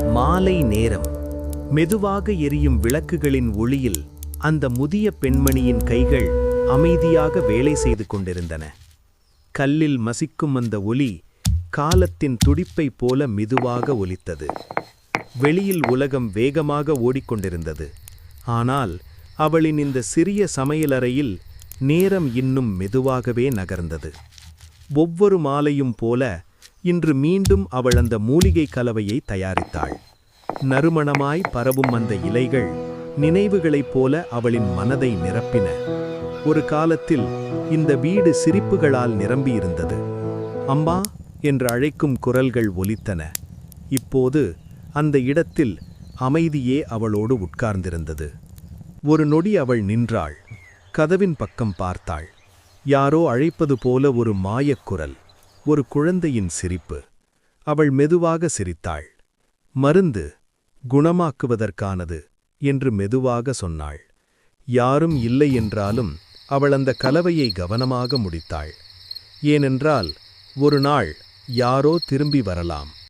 மாலை நேரம். மெதுவாக எரியும் விளக்குகளின் ஒளியில் அந்த முதிய பெண்மணியின் கைகள் அமைதியாக வேலை செய்து கொண்டிருந்தன. கல்லில் மசிக்கும் அந்த ஒலி காலத்தின் துடிப்பைப் போல மெதுவாக ஒலித்தது. வெளியில் உலகம் வேகமாக ஓடிக்கொண்டிருந்தது. ஆனால் அவளின் இந்த சிறிய சமையலறையில் நேரம் இன்னும் மெதுவாகவே நகர்ந்தது. ஒவ்வொரு மாலையும் போல இன்று மீண்டும் அவள் அந்த மூலிகை கலவையை தயாரித்தாள். நறுமணமாய் பரவும் அந்த இலைகள் நினைவுகளைப் போல அவளின் மனதை நிரப்பின. ஒரு காலத்தில் இந்த வீடு சிரிப்புகளால் நிரம்பியிருந்தது. அம்மா என்று அழைக்கும் குரல்கள் ஒலித்தன. இப்போது அந்த இடத்தில் அமைதியே அவளோடு உட்கார்ந்திருந்தது. ஒரு நொடி அவள் நின்றாள். கதவின் பக்கம் பார்த்தாள். யாரோ அழைப்பது போல ஒரு மாயக்குரல், ஒரு குழந்தையின் சிரிப்பு. அவள் மெதுவாக சிரித்தாள். மருந்து குணமாக்குவதற்கானது என்று மெதுவாக சொன்னாள். யாரும் இல்லை என்றாலும் அவள் அந்த கலவையை கவனமாக முடித்தாள். ஏனென்றால் ஒரு நாள் யாரோ திரும்பி வரலாம்.